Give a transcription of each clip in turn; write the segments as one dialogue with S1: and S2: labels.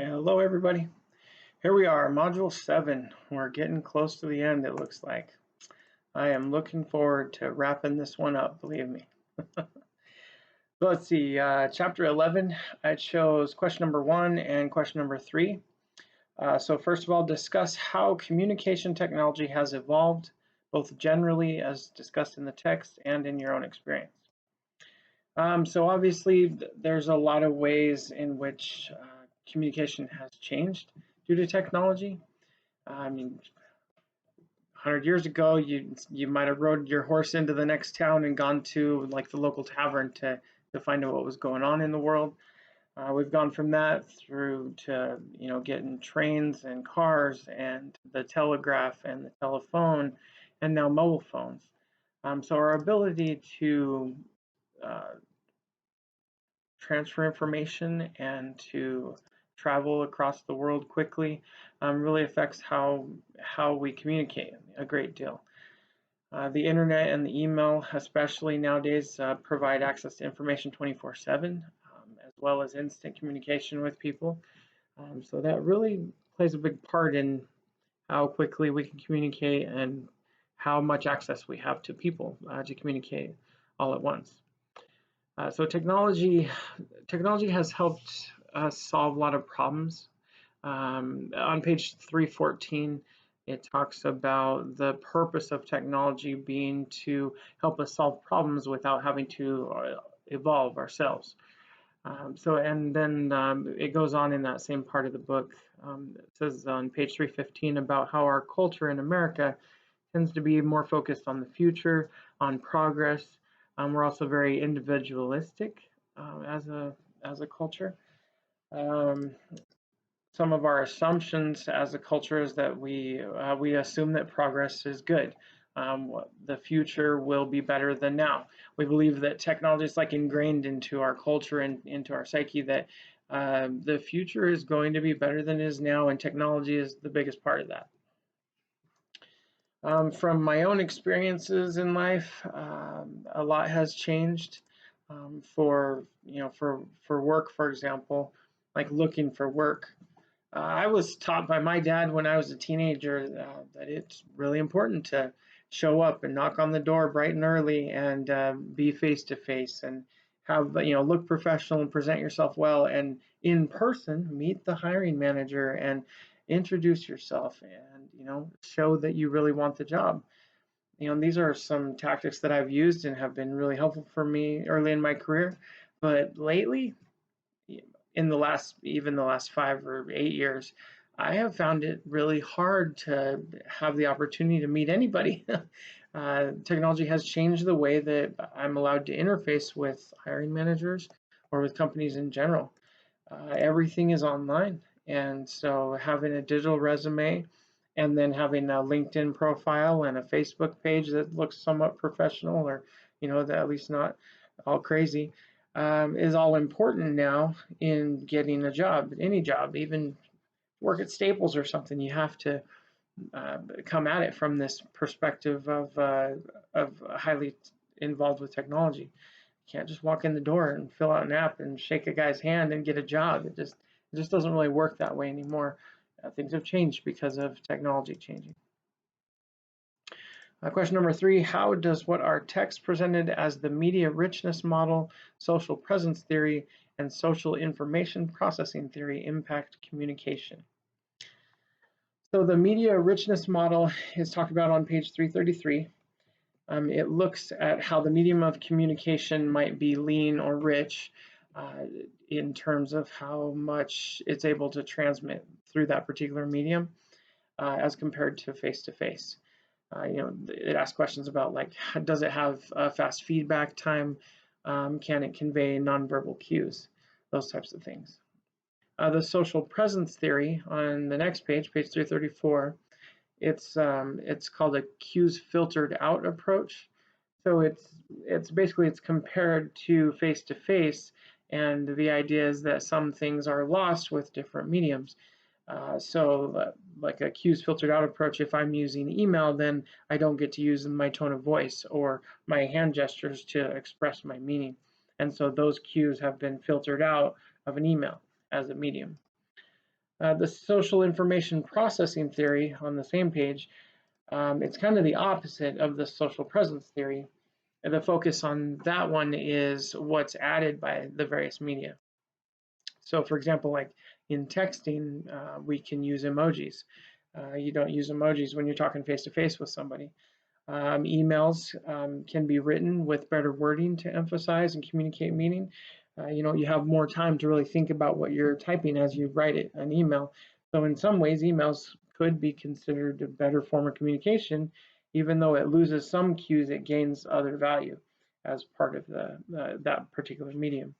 S1: Hello everybody. Here we are, Module 7. We're getting close to the end, it looks like. I am looking forward to wrapping this one up, believe me. So let's see, Chapter 11, it shows question number 1 and question number 3. So first of all, discuss how communication technology has evolved, both generally as discussed in the text and in your own experience. So obviously, there's a lot of ways in which communication has changed due to technology. I mean, 100 years ago, you might have rode your horse into the next town and gone to like the local tavern to find out what was going on in the world. We've gone from that through to getting trains and cars and the telegraph and the telephone and now mobile phones. So our ability to transfer information and to travel across the world quickly really affects how we communicate a great deal. The internet and the email, especially nowadays, provide access to information 24/7, as well as instant communication with people. So that really plays a big part in how quickly we can communicate and how much access we have to people to communicate all at once. So technology has helped us solve a lot of problems. On page 314, it talks about the purpose of technology being to help us solve problems without having to evolve ourselves. And then it goes on in that same part of the book. It says on page 315 about how our culture in America tends to be more focused on the future, on progress. We're also very individualistic as a culture. Some of our assumptions as a culture is that we assume that progress is good. The future will be better than now. We believe that technology is like ingrained into our culture and into our psyche that the future is going to be better than it is now, and technology is the biggest part of that. From my own experiences in life, a lot has changed. For work, for example, like looking for work. I was taught by my dad when I was a teenager that it's really important to show up and knock on the door bright and early and be face to face and have look professional and present yourself well and in person meet the hiring manager and introduce yourself and show that you really want the job. These are some tactics that I've used and have been really helpful for me early in my career, but lately, in the last 5 or 8 years, I have found it really hard to have the opportunity to meet anybody. Technology has changed the way that I'm allowed to interface with hiring managers or with companies in general. Everything is online, and so having a digital resume and then having a LinkedIn profile and a Facebook page that looks somewhat professional or that at least not all crazy is all important now in getting a job, any job, even work at Staples or something. You have to come at it from this perspective of highly involved with technology. You can't just walk in the door and fill out an app and shake a guy's hand and get a job. It just doesn't really work that way anymore. Things have changed because of technology changing. Question number 3, how does what our text presented as the media richness model, social presence theory, and social information processing theory impact communication? So the media richness model is talked about on page 333. It looks at how the medium of communication might be lean or rich in terms of how much it's able to transmit through that particular medium as compared to face-to-face. It asks questions about like, does it have a fast feedback time? Can it convey nonverbal cues? Those types of things. The social presence theory on the next page, page 334, it's called a cues filtered out approach. So it's basically compared to face-to-face, and the idea is that some things are lost with different mediums. Like a cues filtered out approach, if I'm using email, then I don't get to use my tone of voice or my hand gestures to express my meaning. And so those cues have been filtered out of an email as a medium. The social information processing theory on the same page, it's kind of the opposite of the social presence theory. The focus on that one is what's added by the various media. So for example, like in texting, we can use emojis. You don't use emojis when you're talking face to face with somebody. Emails can be written with better wording to emphasize and communicate meaning. You have more time to really think about what you're typing as you write it, an email. So in some ways, emails could be considered a better form of communication, even though it loses some cues, it gains other value as part of that particular medium.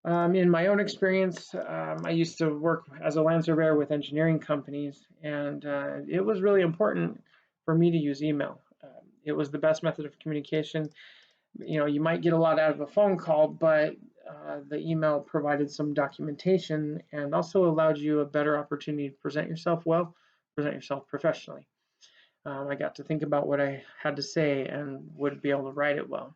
S1: In my own experience, I used to work as a land surveyor with engineering companies, and it was really important for me to use email. It was the best method of communication. You might get a lot out of a phone call, but the email provided some documentation and also allowed you a better opportunity to present yourself well, present yourself professionally. I got to think about what I had to say and would be able to write it well.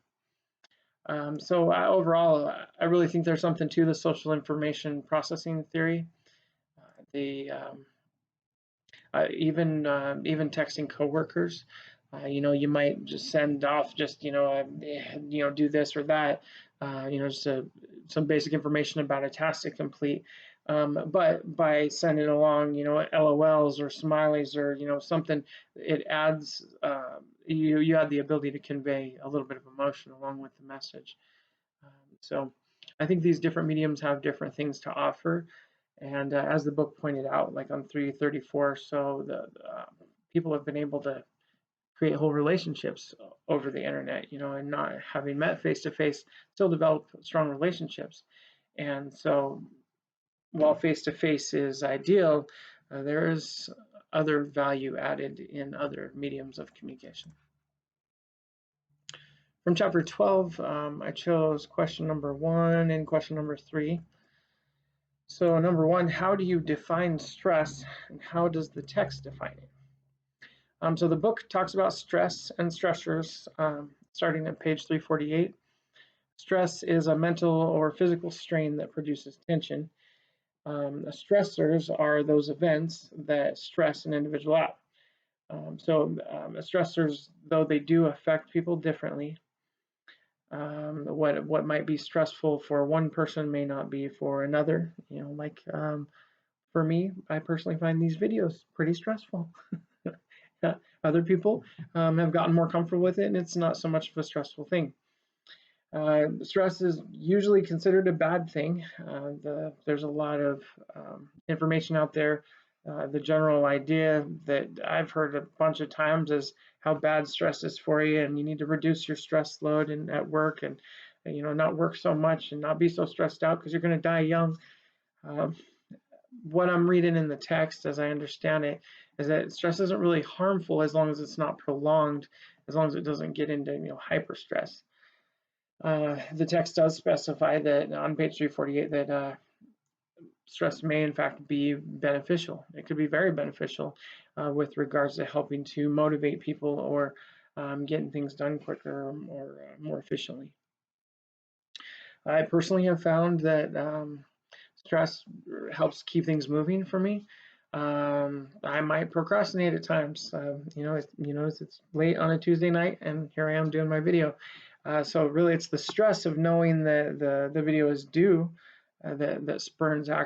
S1: So overall, I really think there's something to the social information processing theory. The even texting coworkers, you might just send off just do this or that, just some basic information about a task to complete. But by sending along, LOLs or smileys or something, it adds you add the ability to convey a little bit of emotion along with the message. So I think these different mediums have different things to offer. And as the book pointed out, like on 334, so the people have been able to create whole relationships over the internet, and not having met face to face, still develop strong relationships. And so while face to face is ideal, there is other value added in other mediums of communication. From chapter 12, I chose question number 1 and question number 3. So number 1, how do you define stress and how does the text define it? So the book talks about stress and stressors starting at page 348. Stress is a mental or physical strain that produces tension. Stressors are those events that stress an individual out. Stressors, though they do affect people differently, what might be stressful for one person may not be for another. For me, I personally find these videos pretty stressful. Other people have gotten more comfortable with it, and it's not so much of a stressful thing. Stress is usually considered a bad thing. There's a lot of information out there. The general idea that I've heard a bunch of times is how bad stress is for you, and you need to reduce your stress load at work, and not work so much and not be so stressed out because you're going to die young. What I'm reading in the text, as I understand it, is that stress isn't really harmful as long as it's not prolonged, as long as it doesn't get into hyper stress. The text does specify that on page 348 that stress may in fact be beneficial. It could be very beneficial with regards to helping to motivate people or getting things done quicker or more efficiently. I personally have found that stress helps keep things moving for me. I might procrastinate at times. It's late on a Tuesday night, and here I am doing my video. So really, it's the stress of knowing that the video is due that spurns action.